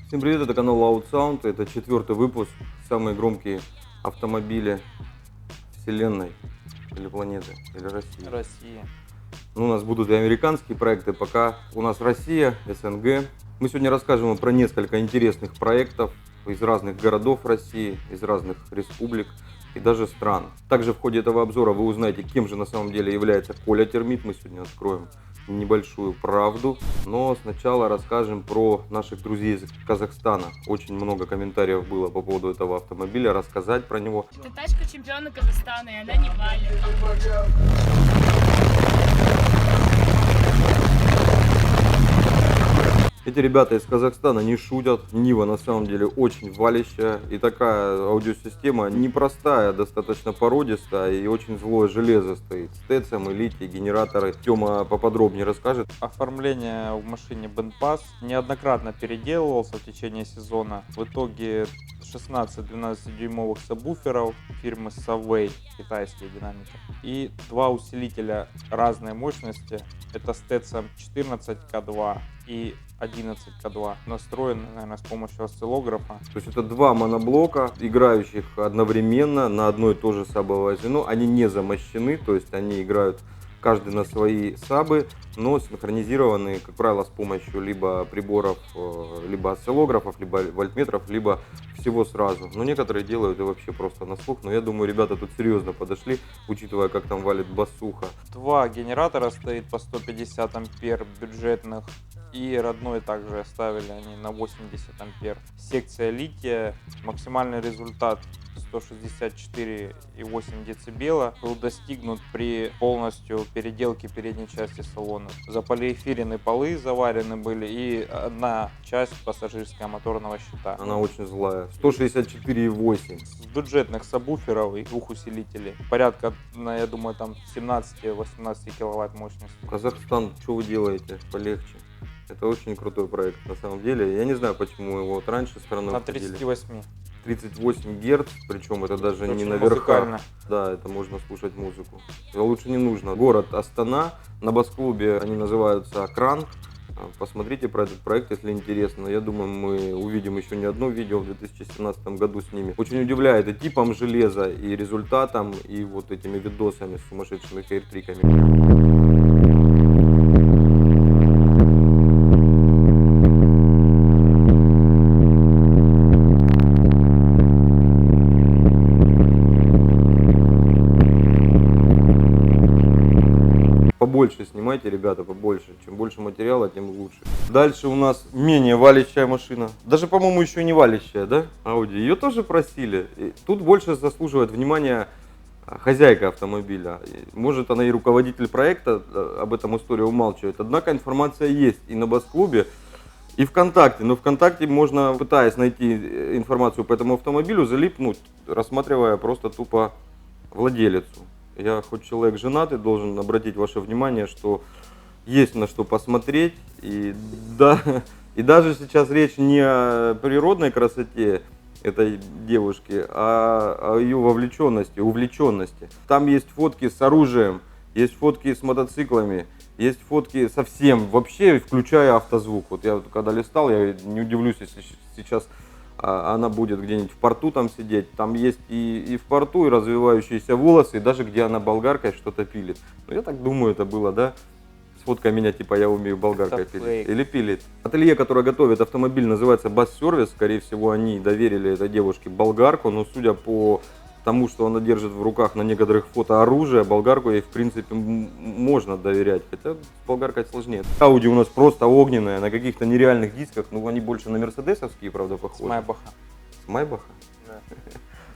Всем привет, это канал Loud Sound, это 4-й выпуск, самые громкие автомобили вселенной, или планеты, или России. Россия. Ну, у нас будут и американские проекты, пока у нас Россия, СНГ. Мы сегодня расскажем вам про несколько интересных проектов из разных городов России, из разных республик и даже стран. Также в ходе этого обзора вы узнаете, кем же на самом деле является Коля Термит. Мы сегодня откроем небольшую правду, но сначала расскажем про наших друзей из Казахстана. Очень много комментариев было по поводу этого автомобиля, рассказать про него. Это тачка чемпиона Казахстана, и она не валит. Эти ребята из Казахстана не шутят. Нива на самом деле очень валящая. И такая аудиосистема непростая, достаточно породистая и очень злое железо стоит. Стецем, литий, генераторы. Тёма поподробнее расскажет. Оформление в машине Bandpass неоднократно переделывался в течение сезона. В итоге 16-12 дюймовых сабвуферов фирмы Savway, китайские динамики, и два усилителя разной мощности. Это Stetsam 14K2 и 11K2, настроены, наверное, с помощью осциллографа. То есть это два моноблока, играющих одновременно на одно и то же сабовое звено. Они не замощены, то есть они играют каждый на свои сабы, но синхронизированы, как правило, с помощью либо приборов, либо осциллографов, либо вольтметров, либо всего сразу. Но некоторые делают и вообще просто на слух. Но я думаю, ребята тут серьезно подошли, учитывая, как там валит басуха. Два генератора стоит по 150 ампер бюджетных. И родной также оставили они на 80 ампер. Секция лития. Максимальный результат 164,8 децибела был достигнут при полностью переделке передней части салона. Заполиэфирены полы заварены были и одна часть пассажирского моторного щита. Она очень злая. 164,8. С бюджетных сабвуферов и двух усилителей. Порядка, я думаю, там 17-18 киловатт мощности. Казахстан, что вы делаете? Полегче. Это очень крутой проект на самом деле. Я не знаю, почему его вот раньше стороной На обходили. 38. 38 Гц, причем это даже Очень не на музыкально. верхах. Да, это можно слушать музыку. Лучше не нужно. Город Астана, на бас-клубе они называются Кранк. Посмотрите про этот проект, если интересно. Я думаю, мы увидим еще не одно видео в 2017 году с ними. Очень удивляет и типом железа, и результатом, и вот этими видосами с сумасшедшими хейр-триками. Побольше снимайте, ребята, побольше. Чем больше материала, тем лучше. Дальше у нас менее валящая машина. Даже, по-моему, еще не валящая, да? Audi. Ее тоже просили. И тут больше заслуживает внимания хозяйка автомобиля. Может, она и руководитель проекта, об этом история умалчивает. Однако информация есть и на бас-клубе, и ВКонтакте. Но ВКонтакте можно, пытаясь найти информацию по этому автомобилю, залипнуть, рассматривая просто тупо владелицу. Я хоть человек женатый, должен обратить ваше внимание, что есть на что посмотреть. И даже сейчас речь не о природной красоте этой девушки, а о ее вовлеченности, увлеченности. Там есть фотки с оружием, есть фотки с мотоциклами, есть фотки со всем, вообще включая автозвук. Вот я когда листал, я не удивлюсь, если сейчас она будет где-нибудь в порту там сидеть. Там есть и в порту, и развивающиеся волосы, и даже где она болгаркой что-то пилит. Ну, я так думаю, это было, да? Сфоткай меня, типа, я умею болгаркой пилить. Или пилит. Ателье, которое готовит автомобиль, называется Bass Service. Скорее всего, они доверили этой девушке болгарку, но судя по тому, что она держит в руках на некоторых фото оружие, болгарку ей, в принципе, можно доверять. Хотя с болгаркой сложнее. Audi у нас просто огненная, на каких-то нереальных дисках. Ну, они больше на мерседесовские, правда, похожи. С Майбаха. С Майбаха? Да.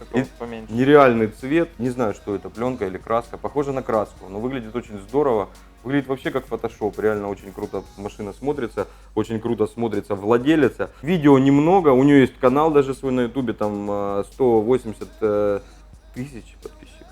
Такого поменьше. Нереальный цвет. Не знаю, что это, пленка или краска. Похоже на краску, но выглядит очень здорово. Выглядит вообще как фотошоп. Реально очень круто машина смотрится. Очень круто смотрится владелица. Видео немного. У нее есть канал даже свой на ютубе. Там 180 тысяч подписчиков.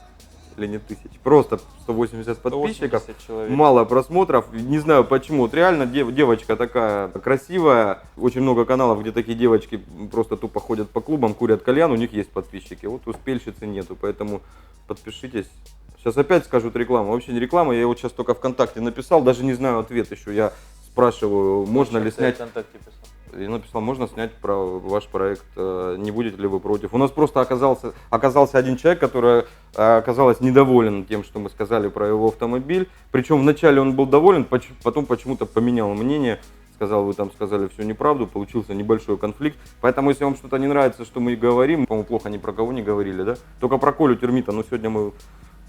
Или не тысяч. Просто 180 подписчиков. 180 человек. Мало просмотров. Не знаю почему. Вот реально девочка такая красивая. Очень много каналов, где такие девочки просто тупо ходят по клубам, курят кальян, у них есть подписчики. Вот у спельщицы нету. Поэтому подпишитесь. Сейчас опять скажут рекламу. Вообще не реклама. Я вот сейчас только ВКонтакте написал. Даже не знаю ответ еще. Я спрашиваю, можно ли снять. ВКонтакте писал? Я написал, можно снять про ваш проект, не будете ли вы против. У нас просто оказался один человек, который оказался недоволен тем, что мы сказали про его автомобиль. Причем вначале он был доволен, потом почему-то поменял мнение. Сказал, вы там сказали всю неправду, получился небольшой конфликт. Поэтому, если вам что-то не нравится, что мы говорим, по-моему, плохо ни про кого не говорили, да? Только про Колю Термита, но сегодня мы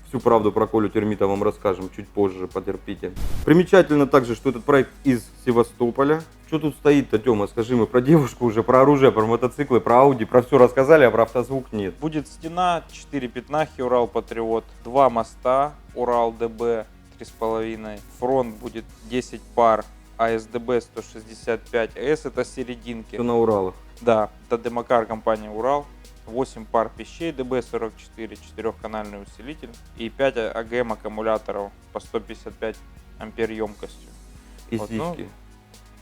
всю правду про Колю Термита вам расскажем чуть позже, потерпите. Примечательно также, что этот проект из Севастополя. Что тут стоит-то, Тёма? Скажи, мы про девушку уже, про оружие, про мотоциклы, про Ауди, про все рассказали, а про автозвук нет. Будет стена, 4 пятнахи Урал Патриот, 2 моста Урал ДБ 3,5. Фронт будет 10 пар АСДБ 165С, это серединки. Все на Уралах. Да, это демокар компании Урал. 8 пар пищей DB44, 4-канальный усилитель и 5 АГМ аккумуляторов по 155 ампер емкостью. И Вот, сиськи.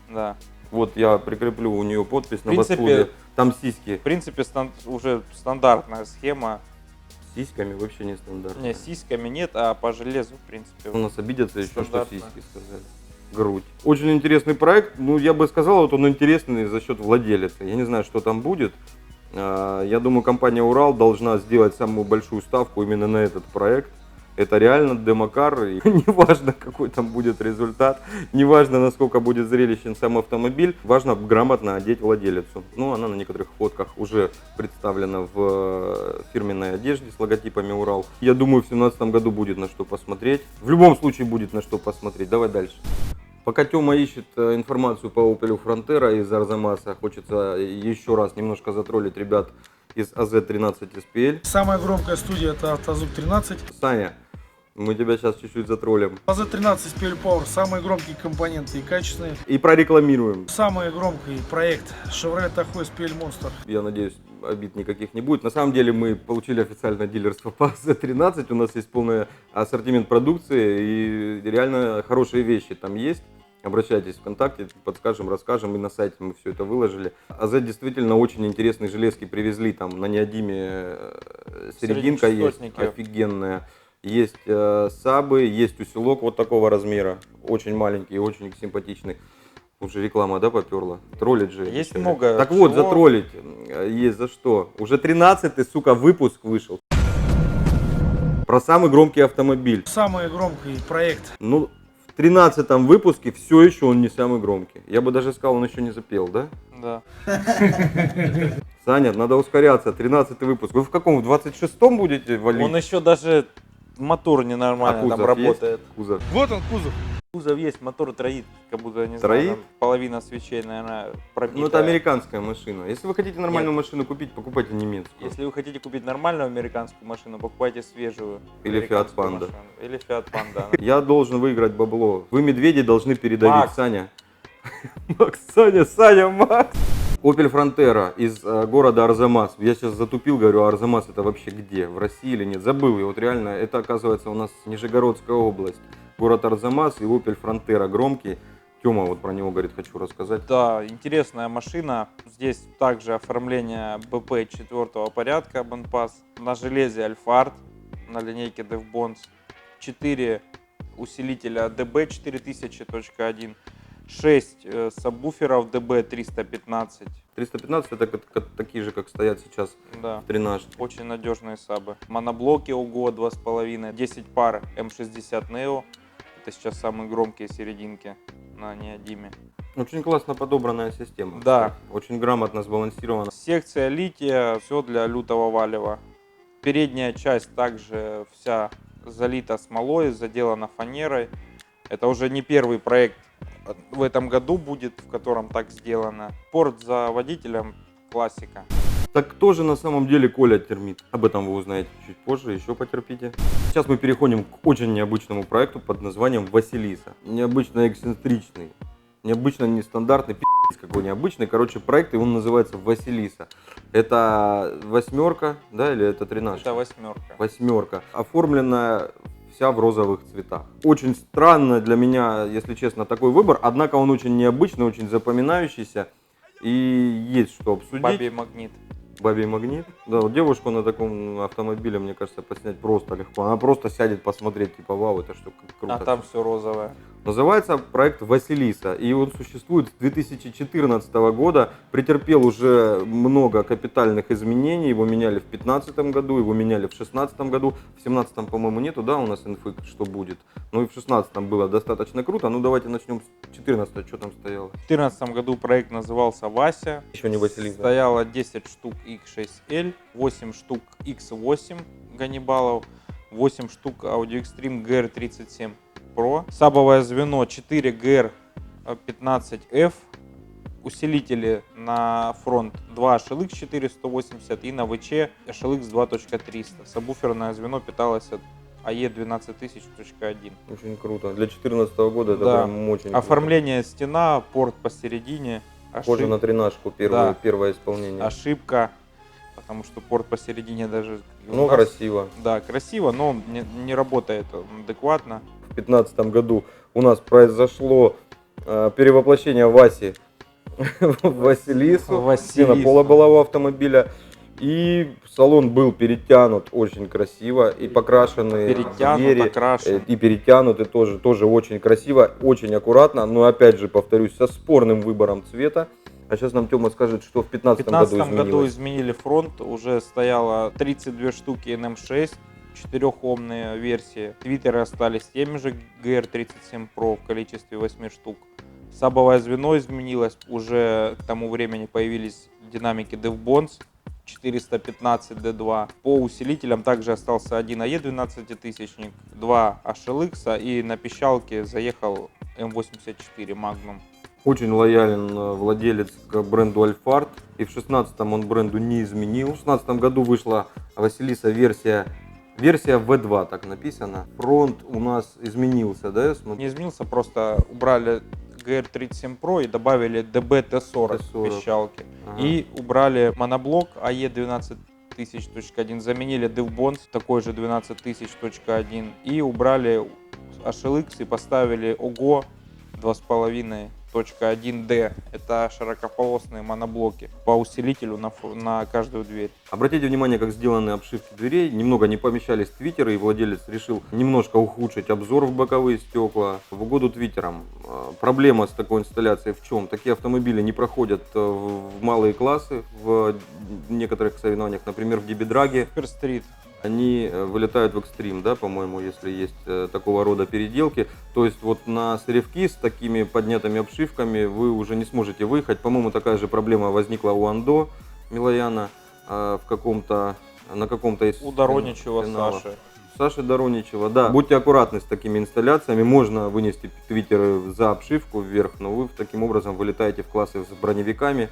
Да. Вот я прикреплю у нее подпись В на принципе, восходе. Там сиськи. В принципе, уже стандартная схема. С сиськами вообще не стандартно. Не, с сиськами нет, а по железу, в принципе. У нас обидятся еще, что Стандартно. сиськи сказали. Грудь. Очень интересный проект. Ну, я бы сказал, вот он интересный за счет владелицы. Я не знаю, что там будет. Я думаю, компания Урал должна сделать самую большую ставку именно на этот проект. Это реально демокар, и неважно, какой там будет результат, неважно, насколько будет зрелищен сам автомобиль, важно грамотно одеть владелицу. Ну, она на некоторых фотках уже представлена в фирменной одежде с логотипами Урал. Я думаю, в 2017 году будет на что посмотреть. В любом случае будет на что посмотреть. Давай дальше. Пока Тёма ищет информацию по Opel Frontera из Арзамаса, хочется еще раз немножко затроллить ребят из AZ13 SPL. Самая громкая студия — это Автозвук 13. Саня, мы тебя сейчас чуть-чуть затроллим. AZ13 SPL Power — самые громкие компоненты и качественные. И прорекламируем. Самый громкий проект Chevrolet Tahoe SPL Monster. Я надеюсь, обид никаких не будет. На самом деле мы получили официальное дилерство по AZ13. У нас есть полный ассортимент продукции и реально хорошие вещи там есть. Обращайтесь ВКонтакте, подскажем, расскажем, и на сайте мы все это выложили. АЗ действительно очень интересные железки привезли, там на неодиме серединка есть офигенная. Есть сабы, есть усилок вот такого размера, очень маленький, очень симпатичный. Уже реклама, да, поперла? Троллить же. Есть много. Так вот, чего. затроллить есть за что. Уже 13-й, сука, выпуск вышел. Про самый громкий автомобиль. Самый громкий проект. Ну, в 13-м выпуске все еще он не самый громкий. Я бы даже сказал, он еще не запел, да? Да. Саня, надо ускоряться. 13-й выпуск. Вы в каком? В 26-м будете валить? Он еще даже мотор ненормально кузов там работает. есть? Кузов. Вот он, кузов. Кузов есть, мотор троит, как будто, не Троит? знаю, там половина свечей, наверное, пробита. Ну, это американская машина. Если вы хотите нормальную машину купить, покупайте немецкую. Если вы хотите купить нормальную американскую машину, покупайте свежую. Или американскую Fiat Panda. машину. Или Fiat Panda. Я должен выиграть бабло. Вы медведи должны передавить, Макс. Саня. Макс, Саня, Макс. Opel Frontera из города Арзамас. Я сейчас затупил, говорю, а Арзамас это вообще где? В России или нет? Забыл. И вот реально, это оказывается у нас Нижегородская область. Город Арзамас и Opel Frontera громкий. Тёма вот про него говорит, хочу рассказать. Да, интересная машина. Здесь также оформление БП 4 порядка Bandpass. На железе Альфард, на линейке DevBonds. 4 усилителя DB 4000.1. 6 сабвуферов DB 315. 315 это такие же, как стоят сейчас Да. в 13. Очень надежные сабы. Моноблоки ОГО 2,5. 10 пар М60 Neo. Это сейчас самые громкие серединки на неодиме. Очень классно подобранная система. Да. Очень грамотно сбалансирована. Секция лития, все для лютого валева. Передняя часть также вся залита смолой, заделана фанерой. Это уже не первый проект в этом году будет, в котором так сделано. Порт за водителем классика. Так кто же на самом деле Коля Термит? Об этом вы узнаете чуть позже, еще потерпите. Сейчас мы переходим к очень необычному проекту под названием Василиса. Необычно эксцентричный необычно, нестандартный, пи***ц какой необычный. Короче, проект, и он называется «Василиса». Это 8, да, или это 13? Это 8. 8. Оформленная вся в розовых цветах. Очень странно для меня, если честно, такой выбор. Однако он очень необычный, очень запоминающийся. И есть что обсудить. Бабий магнит. Бабий магнит. Да, вот девушку на таком автомобиле, мне кажется, поснять просто легко. Она просто сядет посмотреть, типа, вау, это что, как круто. А там все розовое. Называется проект «Василиса», и он существует с 2014 года, претерпел уже много капитальных изменений, его меняли в 2015 году, его меняли в 2016 году, в 2017, по-моему, нету, да, у нас инфы, что будет, ну и в 2016 было достаточно круто, ну давайте начнем с 2014, что там стояло. В 2014 году проект назывался «Вася». Еще не «Василиса». Стояло 10 штук X6L, 8 штук X8 Ганнибалов, 8 штук Audio Extreme GR37 Pro, сабовое звено 4 GR15F, усилители на фронт 2 HLX 480 и на ВЧ HLX 2.300. Сабвуферное звено питалось от AE 12000.1. Очень круто, для 2014 года это Да. прям очень круто. Оформление стена, порт посередине. Похоже на 13-ку, Да. первое исполнение. Ошибка, потому что порт посередине даже... у Ну, нас- красиво. Да, красиво, но не работает адекватно. В 2015 году у нас произошло перевоплощение Васи в Василису. Василису. Пола была у автомобиля. И салон был перетянут очень красиво. И покрашены Перетянут, двери. окрашен. И перетянуты тоже очень красиво, очень аккуратно. Но опять же, повторюсь, со спорным выбором цвета. А сейчас нам Тёма скажет, что в В 2015 2015 году году изменилось. изменили фронт, уже стояло 32 штуки NM6, 4-омные версии. Твиттеры остались теми же, GR37 Pro в количестве 8 штук. Сабовое звено изменилось, уже к тому времени появились динамики DevBonds 415D2. По усилителям также остался один AE 12000, 2 HLX и на пищалке заехал M84 Magnum. Очень лоялен владелец к бренду Alphard. И в 2016 он бренду не изменил. В 2016 году вышла Василиса версия V2, так написано. Фронт у нас изменился, да? Я смотрю? Не изменился, просто убрали GR37 Pro и добавили DB-T40 T40. пищалки. Ага. И убрали моноблок AE 12000.1, заменили DevBonds такой же 12000.1 и убрали HLX и поставили OGO 2.5.1D. Это широкополосные моноблоки по усилителю на каждую дверь. Обратите внимание, как сделаны обшивки дверей. Немного не помещались твиттеры, и владелец решил немножко ухудшить обзор в боковые стекла в угоду твиттерам. Проблема с такой инсталляцией в чем? Такие автомобили не проходят в малые классы в некоторых соревнованиях, например, в Дибидраге. Суперстрит. Они вылетают в экстрим, да, по-моему, если есть такого рода переделки. То есть вот на соревки с такими поднятыми обшивками вы уже не сможете выехать. По-моему, такая же проблема возникла у Андо Милояна на каком-то из У Дороничева финалов. Саши. Саши Дороничева, да. Будьте аккуратны с такими инсталляциями. Можно вынести твиттеры за обшивку вверх, но вы таким образом вылетаете в классы с броневиками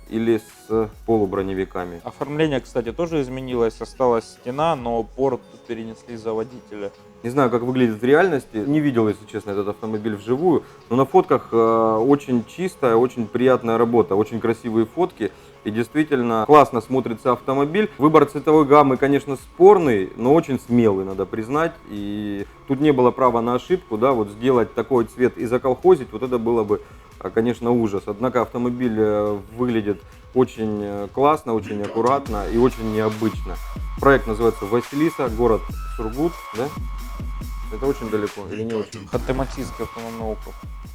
или с полуброневиками. Оформление, кстати, тоже изменилось. Осталась стена, но порт перенесли за водителя. Не знаю, как выглядит в реальности. Не видел, если честно, этот автомобиль вживую. Но на фотках очень чистая, очень приятная работа. Очень красивые фотки. И действительно классно смотрится автомобиль. Выбор цветовой гаммы, конечно, спорный, но очень смелый, надо признать. И тут не было права на ошибку, да, вот сделать такой цвет и заколхозить, вот это было бы, конечно, ужас. Однако автомобиль выглядит очень классно, очень аккуратно и очень необычно. Проект называется Василиса, город Сургут, да? Это очень далеко или не очень? Ханты-Мансийский автономный округ.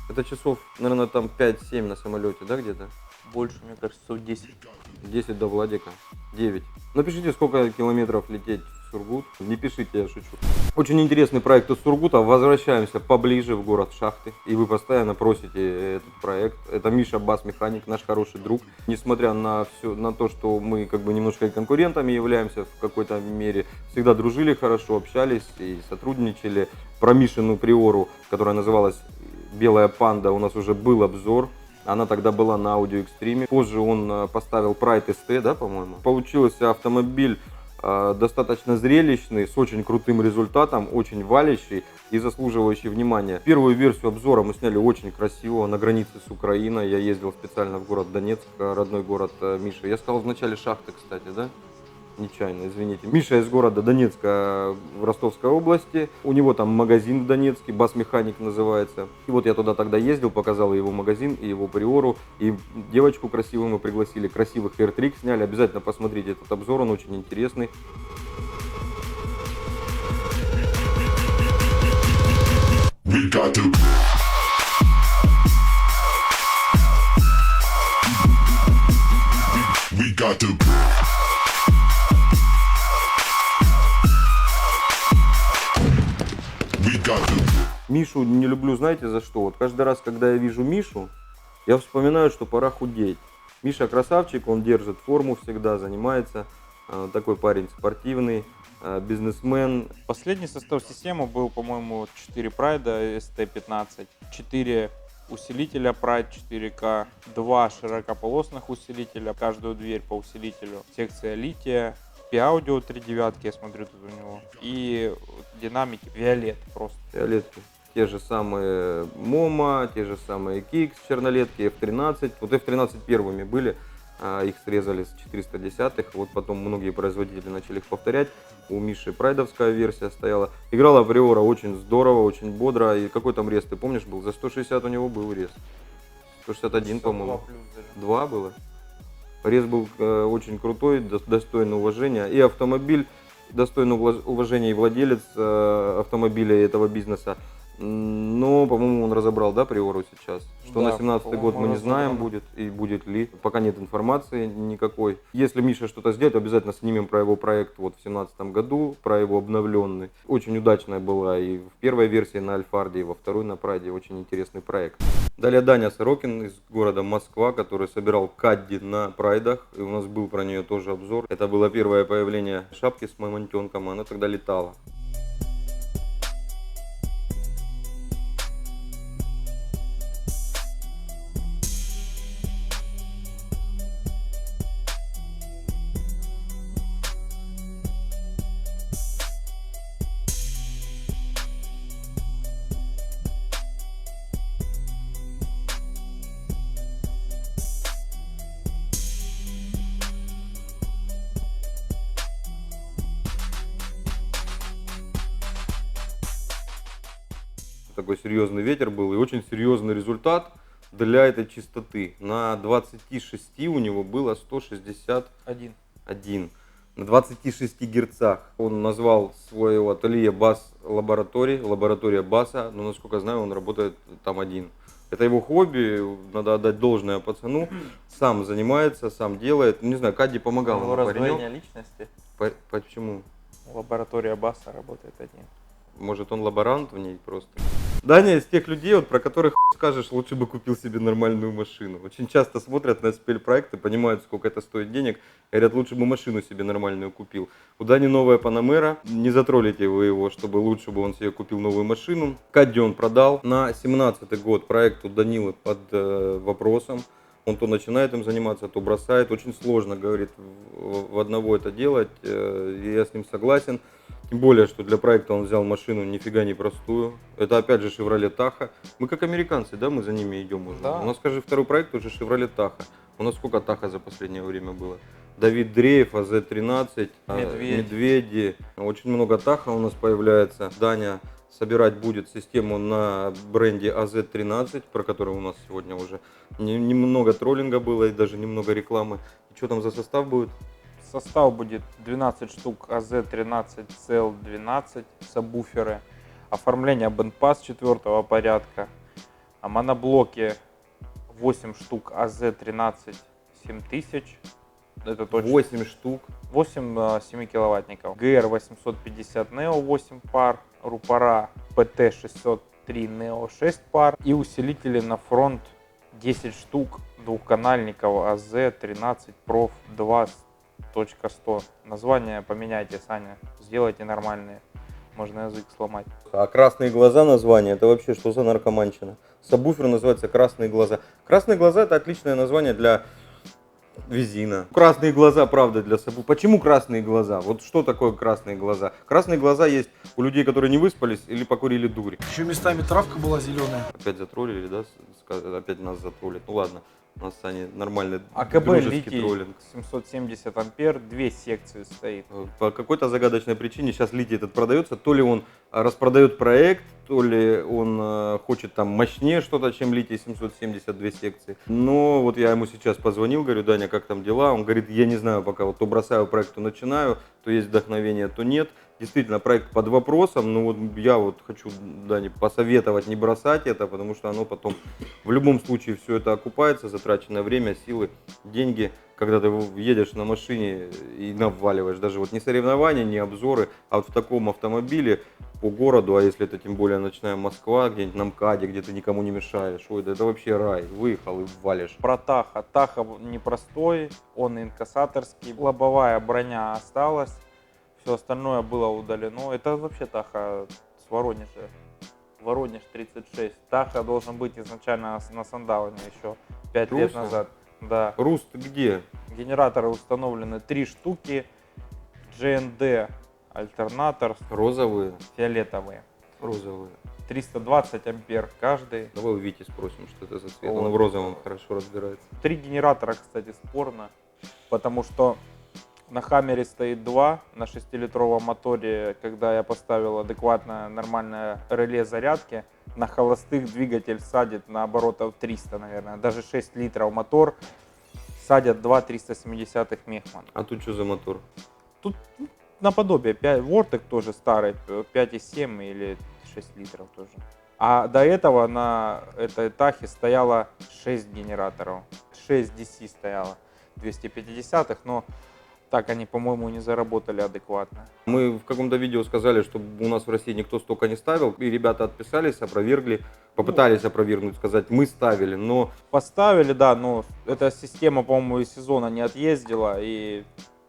Это часов, наверное, там 5-7 на самолете, да, где-то? Больше, мне кажется, 10. 10 до Владика, 9. Напишите, сколько километров лететь в Сургут. Не пишите, я шучу. Очень интересный проект из Сургута. Возвращаемся поближе в город Шахты. И вы постоянно просите этот проект. Это Миша Бас-механик, наш хороший друг. Несмотря на все, на то, что мы как бы немножко и конкурентами являемся в какой-то мере, всегда дружили хорошо, общались и сотрудничали. Про Мишину Приору, которая называлась «Белая панда», у нас уже был обзор. Она тогда была на Audio Extreme. Позже он поставил Pride ST, да, по-моему. Получился автомобиль достаточно зрелищный, с очень крутым результатом, очень валящий и заслуживающий внимания. Первую версию обзора мы сняли очень красиво, на границе с Украиной. Я ездил специально в город Донецк, родной город Миши. Я сказал в начале шахты, кстати, да? Нечаянно, извините. Миша из города Донецка в Ростовской области. У него там магазин в Донецке, Бас-механик называется. И вот я туда тогда ездил, показал его магазин и его приору. И девочку красивую мы пригласили, красивых R3 сняли. Обязательно посмотрите этот обзор, он очень интересный. We got to. We got to. We got to. Мишу не люблю, знаете, за что? Вот каждый раз, когда я вижу Мишу, я вспоминаю, что пора худеть. Миша красавчик, он держит форму всегда, занимается. Такой парень спортивный, бизнесмен. Последний состав системы был, по-моему, 4 Прайда ST15, 4 усилителя Pride 4K, 2 широкополосных усилителя, каждую дверь по усилителю, секция лития, P-Audio 3 девятки, я смотрю тут у него, и динамики Виолет просто. Фиолетки. Те же самые Мома, те же самые Kicks чернолетки, F13. Вот F13 первыми были, их срезали с 410-х, вот потом многие производители начали их повторять. У Миши прайдовская версия стояла. Играла Приора очень здорово, очень бодро. И какой там рез, ты помнишь, был? За 160 у него был рез. 161, по-моему. 2 было. Рез был очень крутой, достойный уважения. И автомобиль достойный уважения, и владелец автомобиля этого бизнеса. Но, по-моему, он разобрал, да, Приору сейчас? Что Да, на 17-й год мы не знаем, будет и будет ли. Пока нет информации никакой. Если Миша что-то сделает, обязательно снимем про его проект вот в 17 году, про его обновленный. Очень удачная была и в первой версии на Альфарде, и во второй на Прайде. Очень интересный проект. Далее Даня Сорокин из города Москва, который собирал кадди на Прайдах. И у нас был про нее тоже обзор. Это было первое появление шапки с мамонтенком, она тогда летала. Такой серьезный ветер был и очень серьезный результат для этой частоты. На 26 у него было 161. На 26 герцах. Он назвал свое ателье Бас Лабораторий, лаборатория Баса, но насколько знаю, он работает там один. Это его хобби, надо отдать должное пацану. Сам занимается, сам делает. Не знаю, Кадди помогал ему, Раздвоение личности. Почему? Лаборатория Баса работает один. Может, он лаборант в ней просто. Даня из тех людей, вот, про которых скажешь, лучше бы купил себе нормальную машину. Очень часто смотрят на спельпроекты, понимают, сколько это стоит денег, говорят, лучше бы машину себе нормальную купил. У Дани новая Панамера, не затроллите вы его, чтобы лучше бы он себе купил новую машину. Кадди он продал. На 17-й год проект у Данилы под вопросом. Он то начинает им заниматься, то бросает. Очень сложно, говорит, в одного это делать. Я с ним согласен. Тем более, что для проекта он взял машину нифига не простую. Это опять же Chevrolet Tahoe. Мы как американцы, да, мы за ними идем уже. Да. У нас, скажи, второй проект уже Chevrolet Tahoe. У нас сколько Tahoe за последнее время было? Давид Дреев, АЗ-13, Медведи. Очень много Tahoe у нас появляется. Даня собирать будет систему на бренде АЗ-13, про который у нас сегодня уже немного троллинга было и даже немного рекламы. И что там за состав будет? Состав будет 12 штук АЗ-13 CL12 сабвуферы, оформление бендпас 4 порядка, моноблоки 8 штук АЗ-13 7000, это точно 8 штук. 8 7 киловаттников, GR 850 Neo 8 пар, рупора PT 603 Neo 6 пар и усилители на фронт 10 штук двухканальников АЗ-13 Prof 2.100. Название поменяйте, Саня, сделайте нормальные, можно язык сломать. А красные глаза название, это вообще что за наркоманщина? Сабвуфер называется красные глаза. Красные глаза — это отличное название для Визина. Красные глаза, правда, для Сабу. Почему красные глаза? Вот что такое красные глаза? Красные глаза есть у людей, которые не выспались или покурили дурь. Еще местами травка была зеленая. Опять затроллили, да? Опять нас затроллят. Ну ладно, у нас Саня нормальный АКБ дружеский литий троллинг. 770 ампер, 2 секции стоит. По какой-то загадочной причине сейчас литий этот продается. То ли он распродает проект, то ли он хочет там мощнее что-то, чем литий 772 секции. Но вот я ему сейчас позвонил, говорю: Даня, как там дела? Он говорит: я не знаю пока, вот то бросаю проект, то начинаю, то есть вдохновение, то нет. Действительно, проект под вопросом, но вот я вот хочу, Дане, посоветовать не бросать это, потому что оно потом в любом случае все это окупается, затраченное время, силы, деньги. Когда ты едешь на машине и наваливаешь, даже вот не соревнования, не обзоры, а вот в таком автомобиле по городу, а если это тем более ночная Москва, где-нибудь на МКАДе, где ты никому не мешаешь, ой, да это вообще рай, выехал и валишь. Про Таха. Таха непростой, он инкассаторский, лобовая броня осталась, все остальное было удалено. Это вообще Таха с Воронежа. Воронеж 36. Таха должен быть изначально на Сандауне еще 5 лет Руслан? назад. Да. Руст где? Генераторы установлены 3 штуки. GND альтернатор, Розовые? фиолетовые. Розовые. 320 ампер каждый. Давай у Вити спросим, что это за цвет. Вот. Он в розовом хорошо разбирается. 3 генератора, кстати, спорно, потому что на Хаммере стоит 2 на 6-литровом моторе. Когда я поставил адекватное нормальное реле зарядки, на холостых двигатель садит на оборотов 300, наверное. Даже 6 литров мотор садят 2 370 Мехман. А тут что за мотор? Тут наподобие 5, Vortec тоже старый, 5,7 или 6 литров тоже. А до этого на этой Тахе стояло 6 генераторов. 6 DC стояло, 250-х, но так они, по-моему, не заработали адекватно. Мы в каком-то видео сказали, что у нас в России никто столько не ставил, и ребята отписались, опровергли, попытались опровергнуть, сказать: мы ставили, но... Поставили, да, но эта система, по-моему, из сезона не отъездила, и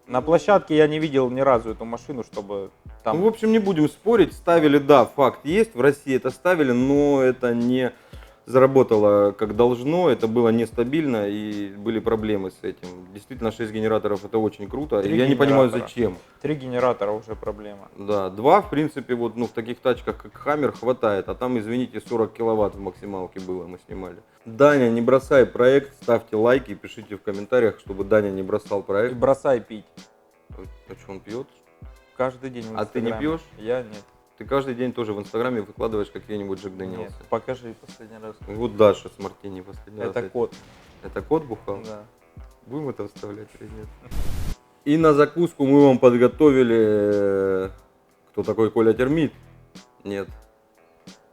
на площадке я не видел ни разу эту машину, чтобы там... Ну, в общем, не будем спорить, ставили, да, факт есть, в России это ставили, но это не заработало как должно, это было нестабильно и были проблемы с этим. Действительно, 6 генераторов это очень круто, и 3 я не понимаю, генератора. зачем. 3 генератора уже проблема. Да, 2, в принципе, вот, ну, в таких тачках, как Хаммер, хватает, а там, извините, 40 киловатт в максималке было, мы снимали. Даня, не бросай проект, ставьте лайки, пишите в комментариях, чтобы Даня не бросал И проект. бросай пить. А что, он пьет? Каждый день в А ты не Инстаграме. пьешь? Я нет. Ты каждый день тоже в Инстаграме выкладываешь какие-нибудь Джек Нет. Дэниелсы. Покажи последний раз. Вот Даша с Мартини последний раз. Это кот. Это кот бухал? Да. Будем это вставлять или нет? И на закуску мы вам подготовили... Кто такой Коля Термит? Нет.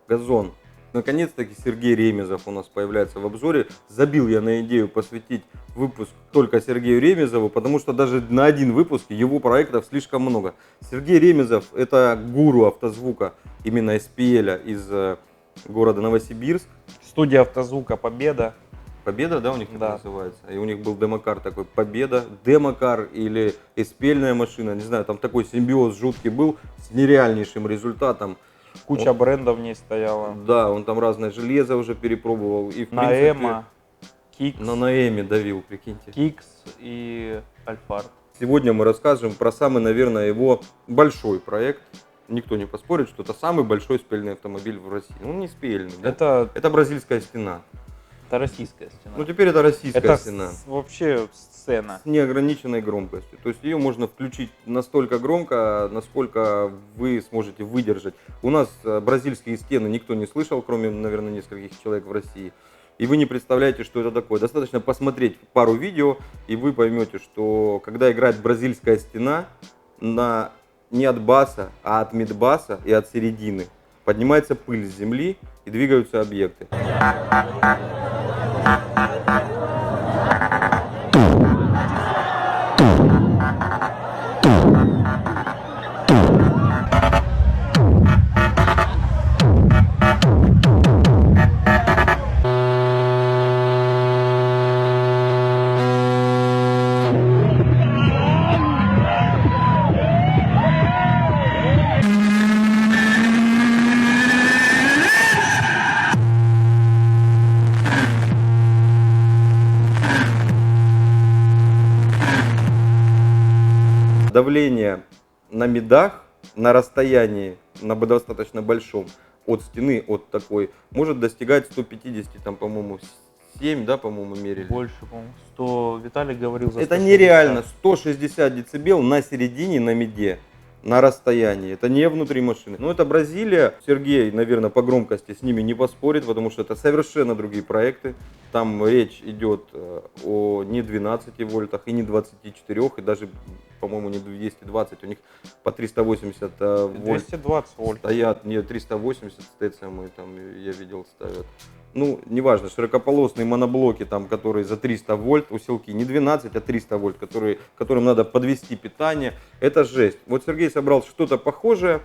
Газон. Наконец-таки Сергей Ремезов у нас появляется в обзоре. Забил я на идею посвятить выпуск только Сергею Ремезову, потому что даже на один выпуск его проектов слишком много. Сергей Ремезов — это гуру автозвука, именно SPL из города Новосибирск. Студия автозвука «Победа». Победа, да, у них так Да. называется? И у них был демокар такой, Победа, демокар или SPL-ная машина, не знаю, там такой симбиоз жуткий был с нереальнейшим результатом. Куча брендов в ней стояла. Да, он там разное железо уже перепробовал. И в принципе, Наэма, Кикс, на Наэме давил, прикиньте. Кикс и Альфард. Сегодня мы расскажем про самый, наверное, его большой проект. Никто не поспорит, что это самый большой спельный автомобиль в России. Он не спельный, да? Это бразильская стена. Это российская стена. Ну теперь это российская это стена. вообще сцена. С неограниченной громкостью. То есть ее можно включить настолько громко, насколько вы сможете выдержать. У нас бразильские стены никто не слышал, кроме, наверное, нескольких человек в России. И вы не представляете, что это такое. Достаточно посмотреть пару видео, и вы поймете, что когда играет бразильская стена, не от баса, а от мидбаса и от середины поднимается пыль с земли и двигаются объекты. давление на медах на расстоянии, достаточно большом от стены, от такой, может достигать 150, там, по-моему, 7, да, по-моему, мерили. Больше, по-моему, 100. Виталий говорил за Это 160. нереально, 160 децибел на середине, на меде, на расстоянии. Это не внутри машины. Но это Бразилия. Сергей, наверное, по громкости с ними не поспорит, потому что это совершенно другие проекты. Там речь идет о не 12 вольтах и не 24, и даже, по-моему, не 220. У них по 380 вольт 220 вольт. стоят. Не, 380 ТЦМ, там, я видел, ставят. Ну, неважно, широкополосные моноблоки, там, которые за 300 вольт, усилки не 12, а 300 вольт, которым надо подвести питание, это жесть. Вот Сергей собрал что-то похожее,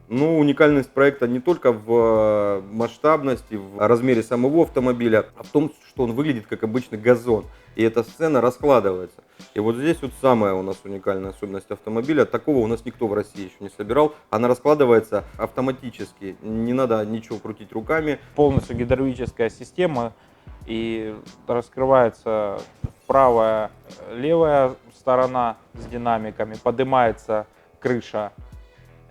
но уникальность проекта не только в масштабности, в размере самого автомобиля, а в том, что он выглядит как обычный газон. И эта сцена раскладывается. И вот здесь вот самая у нас уникальная особенность автомобиля. Такого у нас никто в России еще не собирал. Она раскладывается автоматически. Не надо ничего крутить руками. Полностью гидравлическая система, и раскрывается правая, левая сторона с динамиками, поднимается крыша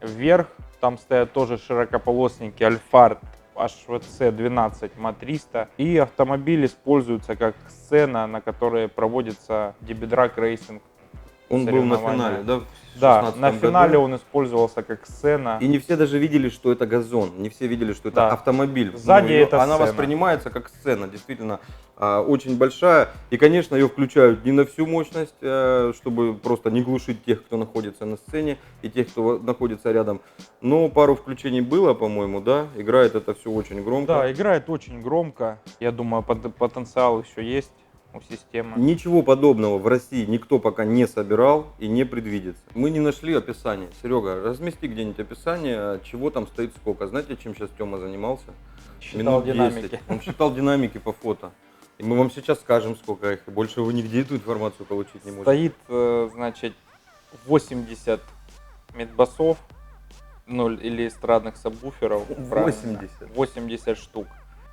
вверх, там стоят тоже широкополосники Alphard HVC 12 MA300, и автомобиль используется как сцена, на которой проводится дебидраг рейсинг. Он был на соревнования. финале, да? В Да, 16 на финале году. он использовался как сцена. И не все даже видели, что это газон, не все видели, что это Да. автомобиль. Сзади это она сцена. воспринимается как сцена, действительно очень большая. И, конечно, ее включают не на всю мощность, чтобы просто не глушить тех, кто находится на сцене, и тех, кто находится рядом. Но пару включений было, по-моему, да? Играет это все очень громко. Да, играет очень громко. Я думаю, потенциал еще есть у системы. Ничего подобного в России никто пока не собирал и не предвидится. Мы не нашли описание. Серега, размести где-нибудь описание, чего там стоит сколько. Знаете, чем сейчас Тёма занимался? Считал Минут динамики. 10. Он считал динамики по фото. И мы вам сейчас скажем, сколько их. Больше вы нигде эту информацию получить не можете. Стоит, значит, 80 медбасов, 0 или эстрадных сабвуферов. правильно. 80. 80 штук.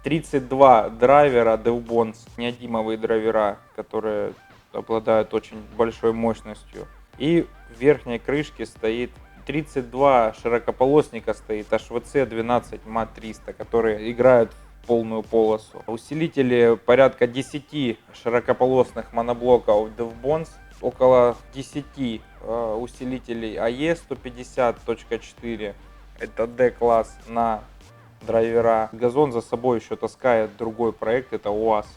32 драйвера DevBonds, неодимовые драйвера, которые обладают очень большой мощностью. И в верхней крышке стоит 32 широкополосника, стоит HVC 12 MA300, которые играют в полную полосу. Усилители порядка 10 широкополосных моноблоков DevBonds, около 10 усилителей AE 150.4, это D-класс на драйвера. Газон за собой еще таскает другой проект, это УАЗ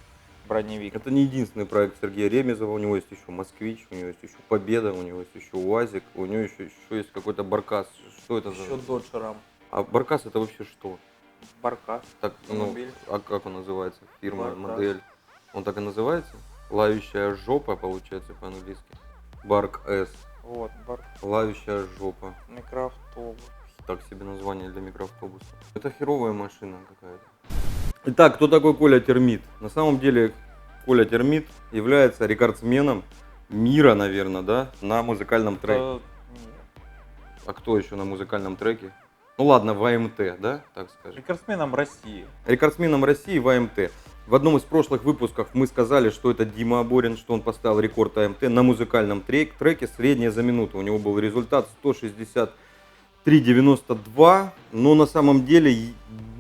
броневик. Это не единственный проект Сергея Ремезова. У него есть еще Москвич, у него есть еще Победа, у него есть еще УАЗик, у него еще есть какой-то Баркас. Что это Еще за... Dodge Ram. А Баркас это вообще что? Баркас. Так, ну, Автомобиль. а как он называется? Фирма, Баркас. модель. Он так и называется? Лающая жопа, получается, по-английски. Барк С. Вот, Лающая жопа. микроавтобус. Так себе название для микроавтобуса. Это херовая машина какая-то. Итак, кто такой Коля Термит? На самом деле, Коля Термит является рекордсменом мира, наверное, да, на музыкальном треке. Нет. А кто еще на музыкальном треке? Ну ладно, в АМТ, да, так скажем. Рекордсменом России. Рекордсменом России в АМТ. В одном из прошлых выпусков мы сказали, что это Дима Аборин, что он поставил рекорд АМТ на музыкальном треке средняя за минуту. У него был результат 163,92, но на самом деле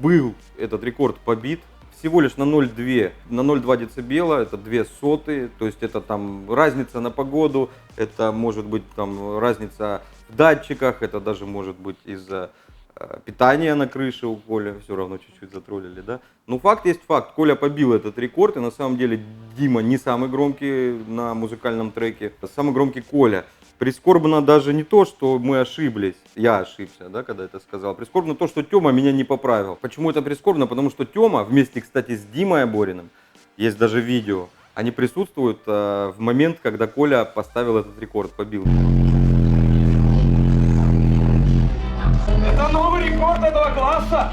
был этот рекорд побит всего лишь на 0,2 децибела, это 2 сотые, то есть это там разница на погоду, это может быть там разница в датчиках, это даже может быть из-за питание на крыше у Коли, все равно чуть-чуть затроллили, да. Но факт есть факт, Коля побил этот рекорд, и на самом деле Дима не самый громкий на музыкальном треке, а самый громкий Коля. Прискорбно даже не то, что мы ошиблись, я ошибся, да, когда это сказал, прискорбно то, что Тёма меня не поправил. Почему это прискорбно? Потому что Тёма вместе, кстати, с Димой Абориным, есть даже видео, они присутствуют в момент, когда Коля поставил этот рекорд, побил. Это новый рекорд этого класса!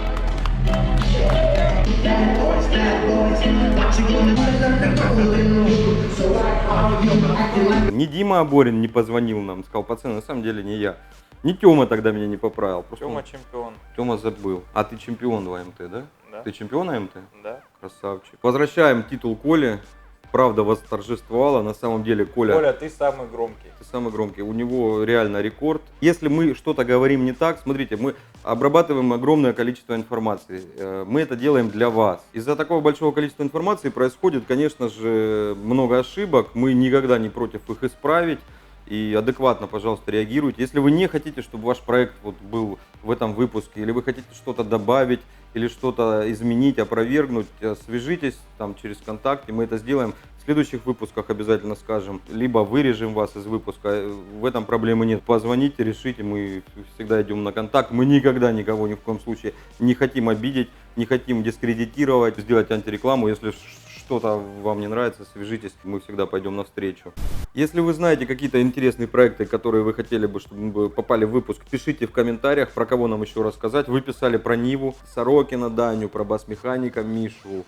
Ни Дима Аборин не позвонил нам, сказал, пацаны, на самом деле не я. Ни Тёма тогда меня не поправил. Просто Тёма чемпион. Тёма забыл. А ты чемпион в АМТ, да? Да. Ты чемпион АМТ? Да. Красавчик. Возвращаем титул Коле. правда восторжествовала. На самом деле, Коля, ты самый громкий. ты самый громкий. У него реально рекорд. Если мы что-то говорим не так, смотрите, мы обрабатываем огромное количество информации. Мы это делаем для вас. Из-за такого большого количества информации происходит, конечно же, много ошибок. Мы никогда не против их исправить. И адекватно, пожалуйста, реагируйте. Если вы не хотите, чтобы ваш проект вот был в этом выпуске, или вы хотите что-то добавить, или что-то изменить, опровергнуть, свяжитесь там через ВКонтакте, мы это сделаем. В следующих выпусках обязательно скажем, либо вырежем вас из выпуска, в этом проблемы нет. Позвоните, решите, мы всегда идем на контакт. Мы никогда никого ни в коем случае не хотим обидеть, не хотим дискредитировать, сделать антирекламу. Если что-то вам не нравится, свяжитесь, мы всегда пойдем навстречу. Если вы знаете какие-то интересные проекты, которые вы хотели бы, чтобы попали в выпуск, пишите в комментариях, про кого нам еще рассказать. Вы писали про Ниву, Сорокина, Даню, про бас-механика Мишу,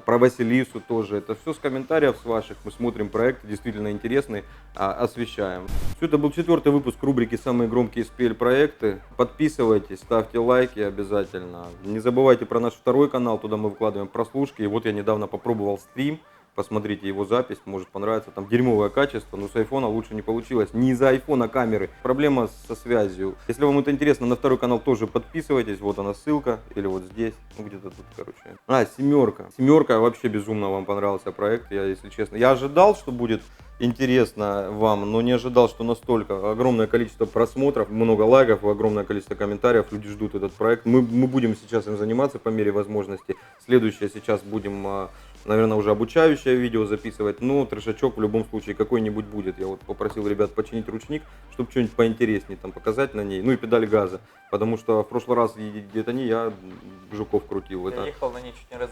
про Василису тоже. Это все с комментариев с ваших. Мы смотрим проекты, действительно интересные, освещаем. Все, это был 4-й выпуск рубрики «Самые громкие SPL проекты». Подписывайтесь, ставьте лайки обязательно. Не забывайте про наш 2-й канал, туда мы выкладываем прослушки. И вот я недавно попробовал стрим. Посмотрите его запись, может понравится. Там дерьмовое качество, но с айфона лучше не получилось. Не из-за айфона камеры. Проблема со связью. Если вам это интересно, на 2-й канал тоже подписывайтесь. Вот она ссылка. Или вот здесь. Ну где-то тут, короче. «Семерка». «Семерка» вообще безумно вам понравился проект. Я, если честно. Я ожидал, что будет интересно вам, но не ожидал, что настолько огромное количество просмотров, много лайков, огромное количество комментариев. Люди ждут этот проект. Мы будем сейчас им заниматься по мере возможности. Следующее сейчас будем... наверное, уже обучающее видео записывать, но трешачок в любом случае какой-нибудь будет. Я вот попросил ребят починить ручник, чтобы что-нибудь поинтереснее там показать на ней. Ну и педаль газа, потому что в прошлый раз где-то не я жуков крутил. Я Это... ехал на ней, чуть не раз.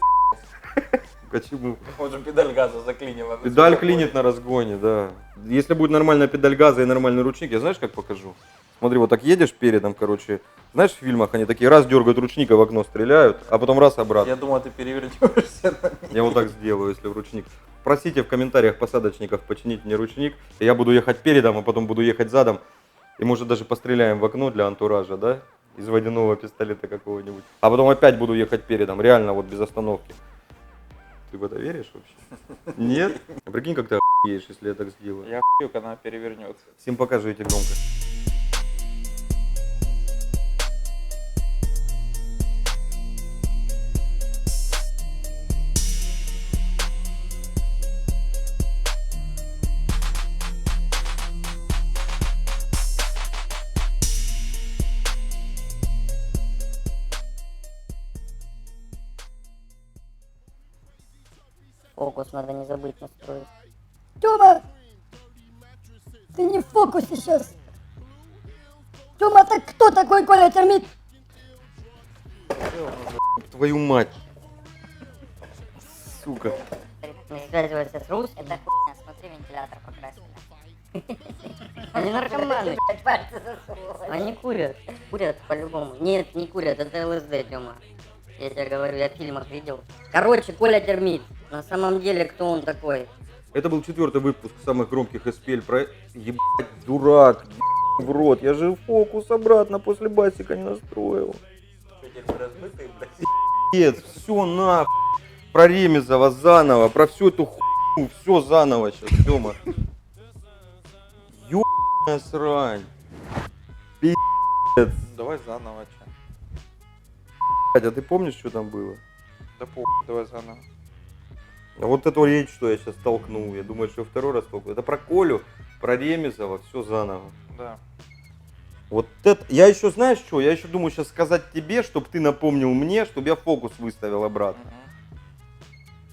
Почему? Вот же педаль газа заклинила. Педаль клинит на разгоне, да. Если будет нормальная педаль газа и нормальный ручник, я знаешь, как покажу? Смотри, вот так едешь передом, короче. Знаешь, в фильмах они такие раз дергают ручник, а в окно стреляют, а потом раз обратно. Я думал, ты перевернешься. Я вот так сделаю, если в ручник. Просите в комментариях посадочников починить мне ручник. И я буду ехать передом, а потом буду ехать задом. И может даже постреляем в окно для антуража, да? Из водяного пистолета какого-нибудь. А потом опять буду ехать передом, реально вот без остановки. Ты в это веришь вообще? Нет? А прикинь, как ты охуеешь, если я так сделаю. Я охуею, когда она перевернется. Всем покажите громко. Фокус надо не забыть настроить. Тёма! Ты не в фокусе сейчас! Тёма, так кто такой Коля Термит? Твою мать. Сука. Не связывайся с Рус, это хуйня, смотри, вентилятор покрасили. Они наркоманы, пальцы засовывают. Они курят. Курят по-любому. Нет, не курят, это ЛСД, Тёма. Я тебе говорю, я в фильмах видел. Короче, Коля Термит. На самом деле, кто он такой? Это был 4-й выпуск самых громких SPL проектов. Ебать, дурак, в рот. Я же фокус обратно после басика не настроил. Что, теперь разбитый, блядь? Нет, все нахуй. Про Ремезова заново, про всю эту хуйню, все заново сейчас, Тёма. Ёбаная срань. Пиздец. Давай заново, че. А ты помнишь, что там было? Да давай заново. А вот эту речь, что я сейчас толкнул, я думаю, что второй раз толкну. Это про Колю, про Ремезова, все заново. Да. Вот это, я еще, знаешь что, я еще думаю сейчас сказать тебе, чтобы ты напомнил мне, чтобы я фокус выставил обратно.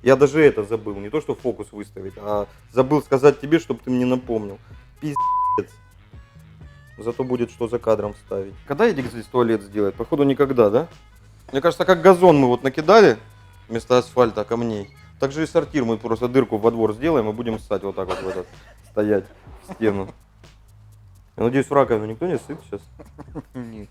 Я даже это забыл, не то что фокус выставить, а забыл сказать тебе, чтобы ты мне напомнил. Пиздец. Зато будет что за кадром вставить. Когда Эдик здесь туалет сделает? Походу никогда, да? Мне кажется, как газон мы вот накидали вместо асфальта камней, так же и сортир мы просто дырку во двор сделаем и будем ссать вот так вот в этот, стоять в стену. Я надеюсь, в раковину никто не ссыт сейчас? Нет.